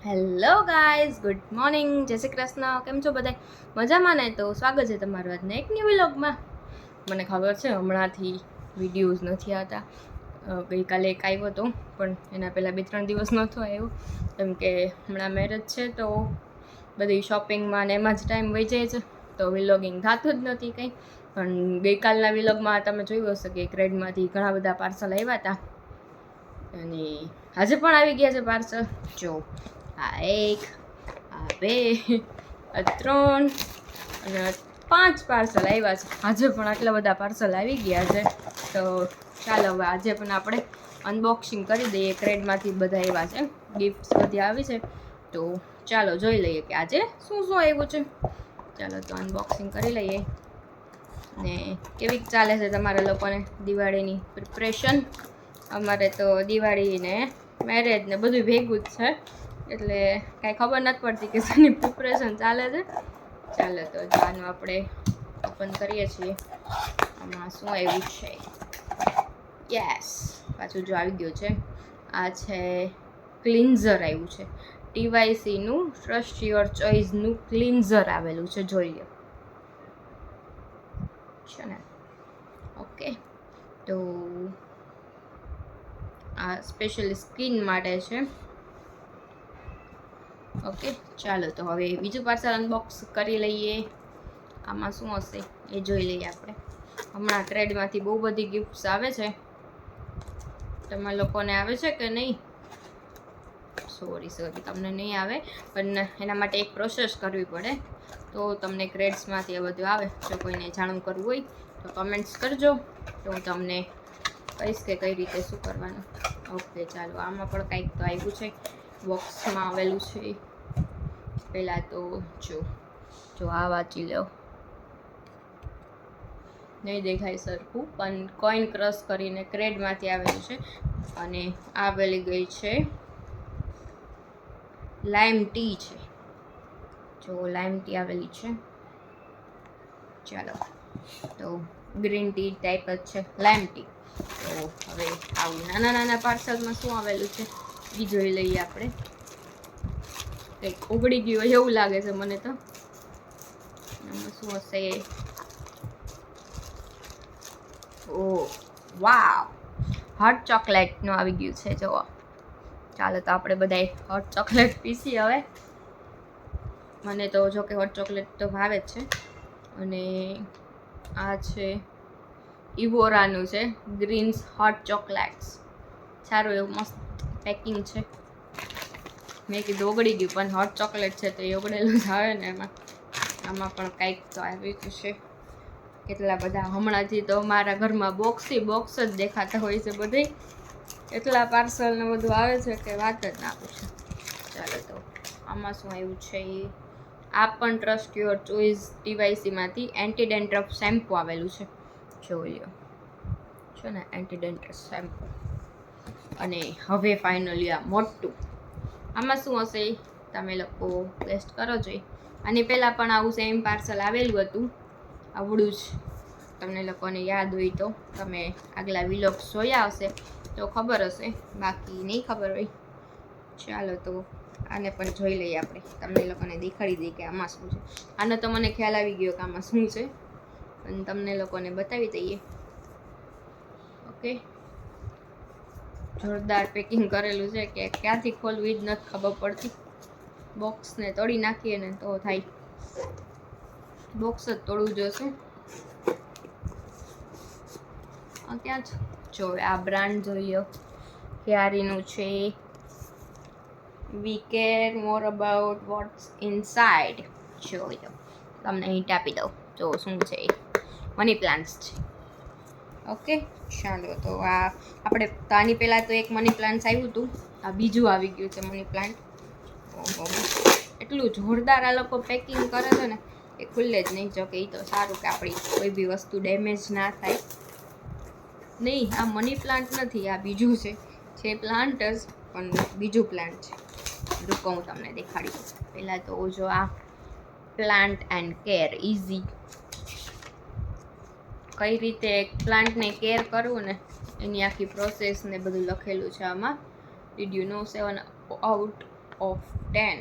Hello guys, good morning, જય શ્રી કૃષ્ણ. કેમ છો બધા? મજામાં ને? તો સ્વાગત છે તમારું આજના એક ન્યૂ વ્લોગમાં. મને ખબર છે હમણાંથી વિડીયોઝ નથી આવતા. ગઈકાલે એક આવ્યો હતો, પણ એના પહેલાં 2-3 દિવસ નહોતો આવ્યો, કેમ કે હમણાં મેરેજ છે તો બધી શોપિંગમાં ને એમાં જ ટાઈમ વહી જાય છે, તો વ્લોગિંગ થતું જ નથી કંઈ. પણ ગઈકાલના વ્લોગમાં તમે જોયું હશે કે ક્રેડમાંથી ઘણા બધા પાર્સલ આવ્યા હતા, અને આજે પણ આવી ગયા છે પાર્સલ. જો આ 1, આ 2, આ 3 અને 5 પાર્સલ આવ્યા છે. આજે પણ આટલા બધા પાર્સલ આવી ગયા છે, તો ચાલો હવે આજે પણ આપણે અનબોક્સિંગ કરી દઈએ. ક્રેડમાંથી બધા આવ્યા છે, ગિફ્ટ્સ બધી આવી છે, તો ચાલો જોઈ લઈએ કે આજે શું શું આવ્યું છે. ચાલો તો અનબોક્સિંગ કરી લઈએ. ને કેવી ચાલે છે તમારા લોકોને દિવાળીની પ્રિપરેશન? અમારે તો દિવાળી ને મેરેજ ને બધું ભેગું જ છે, એટલે કાંઈ ખબર નથી પડતી કે શેની પ્રિપરેશન ચાલે છે. ચાલો તો આનું આપણે ઓપન કરીએ છીએ. આમાં શું આવ્યું છે? યસ, પાછું જો આવી ગયું છે. આ છે ક્લિન્ઝર આવ્યું છે. TYCનું ટ્રસ્ટ યોર ચોઇસનું ક્લિન્ઝર આવેલું છે, જોઈ લો છે ને. ઓકે, તો આ સ્પેશિયલી સ્કિન માટે છે. ઓકે, ચાલો તો હવે બીજું પાર્સલ અનબોક્સ કરી લઈએ. આમાં શું હશે એ જોઈ લઈએ આપણે. હમણાં ક્રેડમાંથી બહુ બધી ગિફ્ટ્સ આવે છે. તમારા લોકોને આવે છે કે નહીં? સોરી તમને નહીં આવે, પણ એના માટે એક પ્રોસેસ કરવી પડે, તો તમને ક્રેડ્સમાંથી આ બધું આવે. જો કોઈને જાણવું કરવું હોય તો કમેન્ટ્સ કરજો, તો હું તમને કહીશ કે કઈ રીતે શું કરવાનું. ઓકે, ચાલો આમાં પણ કંઈક તો આવ્યું છે, બોક્સમાં આવેલું છે. પહેલાં તો જો આ વાંચી લો. નહીં દેખાય સરખું, પણ કોઈન ક્રશ કરીને ક્રેડમાંથી આવેલું છે, અને આવેલી ગઈ છે લાઈમ ટી છે. જો લાઈમ ટી આવેલી છે. ચાલો, તો ગ્રીન ટી ટાઈપ જ છે લાઈમ ટી. તો હવે આવું નાના નાના પાર્સલમાં શું આવેલું છે એ જોઈ લઈએ આપણે. કંઈક ઉગડી ગયું હોય એવું લાગે છે મને તો. આમાં શું હશે? ઓ વાવ, હોટ ચોકલેટનું આવી ગયું છે. જુઓ, ચાલો તો આપણે બધાએ હોટ ચોકલેટ પીસી હવે. મને તો જો કે હોટ ચોકલેટ તો ભાવે જ છે. અને આ છે ઇવોરાનું છે, ગ્રીન્સ હોટ ચોકલેટ્સ. સારું એવું મસ્ત પેકિંગ છે. મેં કીધું ઓગળી ગયું, પણ હોટ ચોકલેટ છે તો એ ઓગળેલું જ આવે ને એમાં. આમાં પણ કંઈક તો આવ્યું છે. કેટલા બધા હમણાંથી તો મારા ઘરમાં બોક્સથી બોક્સ જ દેખાતા હોય છે બધી. એટલા પાર્સલ ને બધું આવે છે કે વાત જ ના પૂછો. ચાલો તો આમાં શું આવ્યું છે? આ પણ ટ્રસ્ટ યોર ચોઇસ TYCમાંથી એન્ટી ડેન્ડ્રફ શેમ્પૂ આવેલું છે. જોઈ લો છે ને, એન્ટી ડેન્ડ્રફ શેમ્પૂ. અને હવે ફાઇનલી આ મોટું. આમાં શું હશે તમે લોકો ટેસ્ટ કરો જોઈ. આની પહેલાં પણ આવું સેમ પાર્સલ આવેલું હતું, આવડું જ. તમને લોકોને યાદ હોય તો તમે આગલા વ્લોગ્સ જોયા હશે તો ખબર હશે, બાકી નહીં ખબર હોય. ચાલો તો આને પણ જોઈ લઈએ આપણે. તમને લોકોને દેખાડી દઈએ કે આમાં શું છે. આનો તો મને ખ્યાલ આવી ગયો કે આમાં શું છે, અને તમને લોકોને બતાવી દઈએ. ઓકે, જોરદાર પેકિંગ કરેલું છે કે ક્યાંથી ખોલવું એ જ નથી ખબર પડતી. બોક્સને તોડી નાખીએ ને તો થાય. બોક્સ જ તોડવું જોશે. ક્યાં છે? જો આ બ્રાન્ડ જોઈ લો, ક્યારીનું છે. We care more about what's inside. જોઈ લો, તમને હિન્ટ આપી દઉં. જો શું છે, મની પ્લાન્ટ્સ છે. ઓકે, ચાલો તો આ આપણે તો આની પહેલાં તો એક મની પ્લાન્ટ આવ્યું હતું, આ બીજું આવી ગયું છે મની પ્લાન્ટ. એટલું જોરદાર આ લોકો પેકિંગ કરે છે ને એ ખુલ્લે જ નહીં. જો કે એ તો સારું કે આપણી કોઈ બી વસ્તુ ડેમેજ ના થાય. નહીં, આ મની પ્લાન્ટ નથી, આ બીજું છે પ્લાન્ટ જ, પણ બીજું પ્લાન્ટ છે. રૂકો હું તમને દેખાડી દઉં. પહેલાં તો જો આ પ્લાન્ટ એન્ડ કેર ઇઝી, કઈ રીતે પ્લાન્ટને કેર કરવું ને એની આખી પ્રોસેસ ને બધું લખેલું છે આમાં. Did you know 7 out of 10.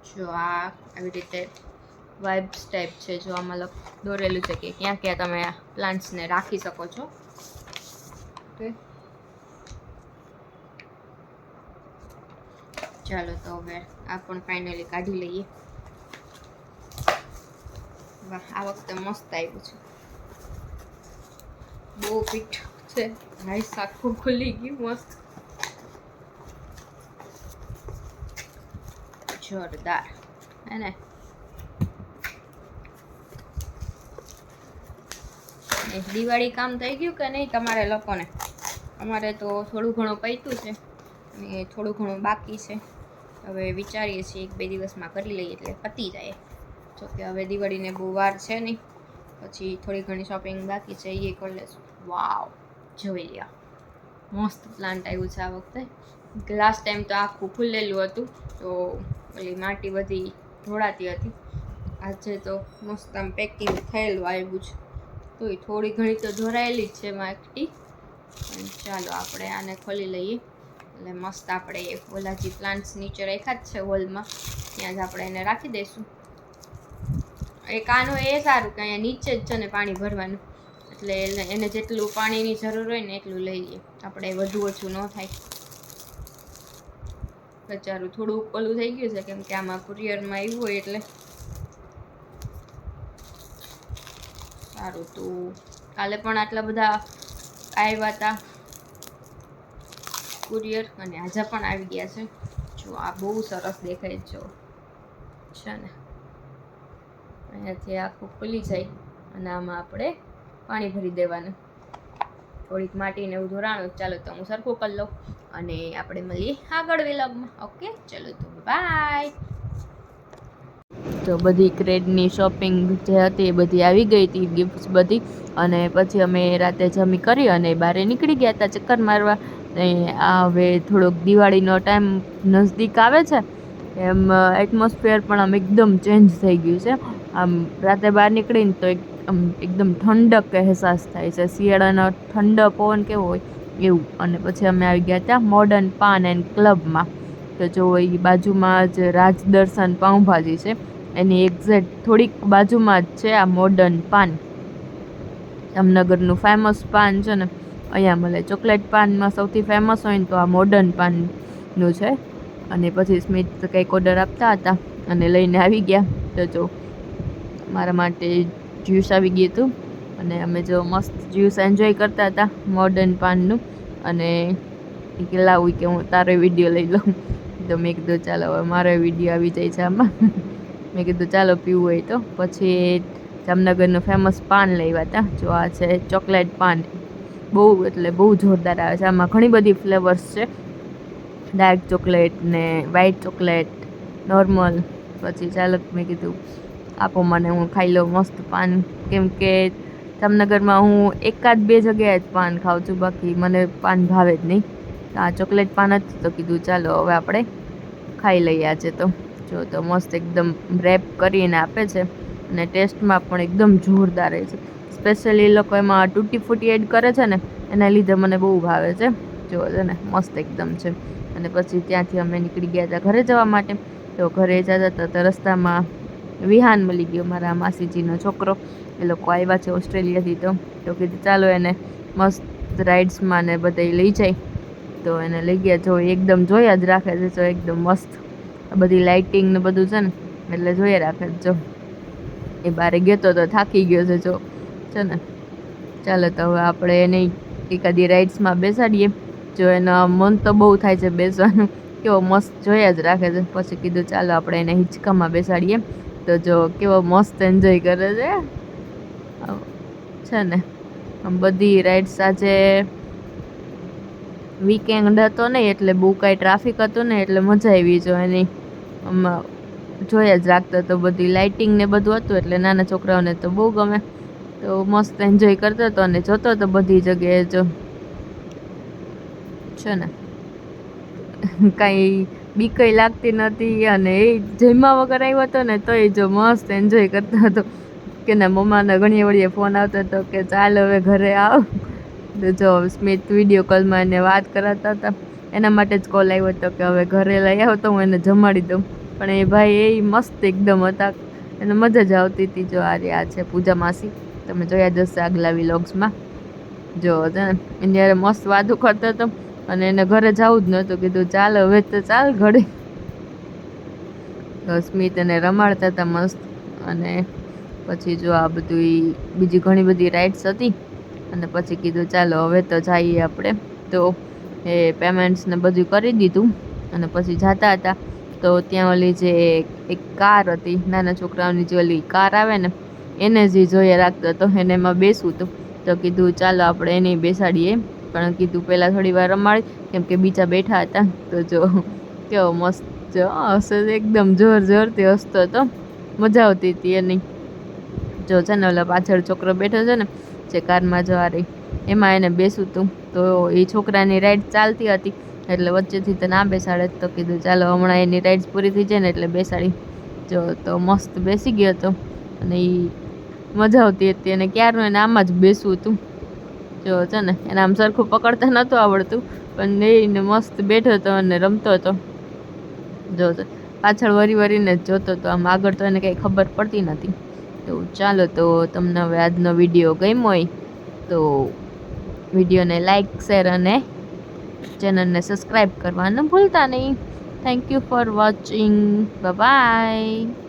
જો આ આવી રીતે વાઇબ્સ ટાઈપ છે, જો આમાં દોરેલું છે કે ક્યાં ક્યાં તમે આ પ્લાન્ટ્સને રાખી શકો છો. ઓકે, ચાલો તો હવે આ પણ ફાઇનલી કાઢી લઈએ. વાહ, આ વખતે મસ્ત આવ્યું છે, બહુ પીઠ છે. નાઈસ, આખું ખુલી ગયું મસ્ત, જોરદાર હે ને. દિવાળી કામ થઈ ગયું કે નહીં તમારે લોકોને? અમારે તો થોડું ઘણું પૈતું છે અને થોડું ઘણું બાકી છે. હવે વિચારીએ છીએ 1-2 દિવસમાં કરી લઈએ એટલે પતી જાય. જોકે હવે દિવાળીને બહુ વાર છે નહીં, પછી થોડી ઘણી શોપિંગ બાકી છે, એ કરી લેશું. વાવ, જોઈ લ્યો, મસ્ત પ્લાન્ટ આવ્યું છે આ વખતે. લાસ્ટ ટાઈમ તો આખું ખુલેલું હતું, તો ઓલી માટી બધી ઢોળાતી હતી. આજે તો મસ્ત આમ પેકિંગ થયેલું આવ્યું છે, તોય થોડી ઘણી તો ઢોરાયેલી જ છે માટી. ચાલો આપણે આને ખોલી લઈએ, એટલે મસ્ત આપણે ઓલા જે પ્લાન્ટ્સ નીચે રાખ્યા જ છે હોલમાં, ત્યાં જ આપણે એને રાખી દઈશું. એક આનું એ સારું કે અહીંયા નીચે જ છે ને પાણી ભરવાનું, એટલે એને જેટલું પાણીની જરૂર હોય ને એટલું લઈ લઈએ આપણે, વધુ ઓછું ન થાય. બચારું થોડું ઓલું થઈ ગયું છે કેમ કે આમાં કુરિયરમાં આવ્યું હોય એટલે. સારું, તો કાલે પણ આટલા બધા આવ્યા હતા કુરિયર, અને આજે પણ આવી ગયા છે. જો આ બહુ સરસ દેખાય છે ને, અહીંયાથી આખું ખુલી જાય અને આમાં આપણે પાણી ભરી દેવાનું. થોડીક માટીને એવું ધોરાણું. ચાલો તો હું સરખું કરી લઉં અને આપણે મળીએ આગળ વ્લોગમાં. ઓકે, ચલો તો બાય. તો બધી ક્રેડની શોપિંગ જે હતી એ બધી આવી ગઈ હતી, ગિફ્ટ્સ બધી. અને પછી અમે રાતે જમી કરી અને બહાર નીકળી ગયા હતા ચક્કર મારવા. આ હવે થોડોક દિવાળીનો ટાઈમ નજદીક આવે છે એમ એટમોસ્ફિયર પણ આમ એકદમ ચેન્જ થઈ ગયું છે. આમ રાતે બહાર નીકળીને તો એકદમ ઠંડક અહેસાસ થાય છે, શિયાળાનો ઠંડો પવન કેવો હોય એવું. અને પછી અમે આવી ગયા હતા મોડર્ન પાન એન્ડ ક્લબમાં. તો જો એ બાજુમાં જ રાજદર્શન પાઉંભાજી છે, એની એક્ઝેક્ટ થોડીક બાજુમાં જ છે આ મોડર્ન પાન. જામનગરનું ફેમસ પાન છે ને અહીંયા મળે. ચોકલેટ પાનમાં સૌથી ફેમસ હોય ને તો આ મોડર્ન પાનનું છે. અને પછી સ્મિત કંઈક ઓર્ડર આપતા હતા અને લઈને આવી ગયા. તો જો મારા માટે જ્યુસ આવી ગયું હતું અને અમે જો મસ્ત જ્યુસ એન્જોય કરતા હતા મોડર્ન પાનનું. અને કે લાવું કે હું તારો વિડીયો લઈ લઉં, તો મેં કીધું ચાલો હવે મારો વિડીયો આવી જાય છે આમાં. મેં કીધું ચાલો પીવું હોય તો. પછી જામનગરનું ફેમસ પાન લેવા હતા. જો આ છે ચોકલેટ પાન, બહુ એટલે બહુ જોરદાર આવે છે. આમાં ઘણી બધી ફ્લેવર્સ છે, ડાર્ક ચોકલેટ ને વ્હાઈટ ચોકલેટ, નોર્મલ. પછી ચાલો મેં કીધું આપો મને, હું ખાઈ લઉં મસ્ત પાન. કેમ કે જામનગરમાં હું 1-2 જગ્યાએ જ પાન ખાઉં છું, બાકી મને પાન ભાવે જ નહીં. આ ચોકલેટ પાન હતું તો કીધું ચાલો હવે આપણે ખાઈ લઈએ આજે તો. જો તો મસ્ત એકદમ રેપ કરીને આપે છે અને ટેસ્ટમાં પણ એકદમ જોરદાર રહે છે. સ્પેશિયલી એ લોકો એમાં તૂટી ફૂટી એડ કરે છે ને, એના લીધે મને બહુ ભાવે છે. જો છે ને મસ્ત એકદમ છે. અને પછી ત્યાંથી અમે નીકળી ગયા હતા ઘરે જવા માટે. તો ઘરે જતા હતા તો રસ્તામાં વિહાન મળી ગયો, મારા માસીજીનો છોકરો. એ લોકો આવ્યા છે ઓસ્ટ્રેલિયાથી. તો કીધું ચાલો એને મસ્ત રાઇડ્સમાં ને બધે લઈ જાય. તો એને લઈ ગયા. જો એકદમ જોયા જ રાખે છે, જો એકદમ મસ્ત બધી લાઇટિંગ ને બધું છે ને, એટલે જોઈએ રાખે છે. જો એ બારે ગયો તો થાકી ગયો છે જો છે ને. ચાલો તો હવે આપણે એને એકાદી રાઇડ્સમાં બેસાડીએ. જો એના મન તો બહુ થાય છે બેસવાનું, કેવો મસ્ત જોયા જ રાખે છે. પછી કીધું ચાલો આપણે એને હિંચકામાં બેસાડીએ. તો જો કેવો મસ્ત એન્જોય કરે છે ને. બધી રાઇડ્સ આજે વીકેન્ડ હતો નહીં એટલે બહુ કાંઈ ટ્રાફિક હતું નહીં, એટલે મજા આવી. જો એની આમાં જોયા જ રાખતો તો બધી લાઇટિંગ ને બધું હતું, એટલે નાના છોકરાઓને તો બહુ ગમે. તો મસ્ત એન્જોય કરતો હતો અને જોતો હતો બધી જગ્યાએ. જો છે ને કાંઈ બીકઈ લાગતી નથી. અને એ જમ્યા વગર આવ્યો હતો ને તોય જો મસ્ત એન્જોય કરતો હતો. કે ના મમ્માને ઘણી વળીએ ફોન આવતો હતો કે ચાલ હવે ઘરે આવ. તો જો સ્મિત વિડીયો કોલમાં એને વાત કરાતા હતા એના માટે જ કોલ આવ્યો હતો કે હવે ઘરે લઈ આવો તો હું એને જમાડી દઉં. પણ એ ભાઈ એ મસ્ત એકદમ હતા, એને મજા જ આવતી હતી. જો આ છે પૂજા માસી, તમે જોયા જશે આગલા વ્લોગ્સમાં. જો છે ને એની યારે મસ્ત વાતું કરતો હતો અને એને ઘરે જવું જ નહોતું. કીધું ચાલ હવે તો ચાલ ઘડી. સ્મિત એને રમાડતા હતા મસ્ત. અને પછી જો આ બધું બીજી ઘણી બધી રાઇડ્સ હતી અને પછી કીધું ચાલો હવે તો જઈએ આપણે. તો એ પેમેન્ટ્સ ને બધું કરી દીધું અને પછી જતા હતા તો ત્યાં ઓલી જે એક કાર હતી, નાના છોકરાઓની જે ઓલી કાર આવે ને એને જ જોઈએ રાખતો હતો, એને એમાં બેસવું હતું. તો કીધું ચાલો આપણે એને બેસાડીએ, પણ કીધું પહેલાં થોડી વાર રમાડી કેમ કે બીજા બેઠા હતા. તો જો કેવો મસ્ત હશે, એકદમ જોરથી હસતો હતો, મજા આવતી હતી એની. જો છે ને ઓલા પાછળ છોકરો બેઠો છે ને જે કારમાં જો આ રહી, એમાં એને બેસવું હતું. તો એ છોકરાની રાઈડ ચાલતી હતી એટલે વચ્ચેથી તો ના બેસાડે. તો કીધું ચાલો હમણાં એની રાઈડ્સ પૂરી થઈ જાય ને એટલે બેસાડી. જો તો મસ્ત બેસી ગયો હતો અને એ મજા આવતી હતી અને ક્યારનું એને આમાં જ બેસવું હતું. જો છે ને એને આમ સરખું પકડતા નહોતું આવડતું, પણ એને મસ્ત બેઠો હતો અને રમતો હતો. જો પાછળ વરીને જ જોતો હતો, આમ આગળ તો એને કંઈ ખબર પડતી નથી. તો ચાલો, તો તમને હવે આજનો વિડીયો ગમ્યો હોય તો વિડીયોને લાઇક, શેર અને ચેનલને સબસ્ક્રાઈબ કરવાનું ભૂલતા નહીં. Thank you for watching. By.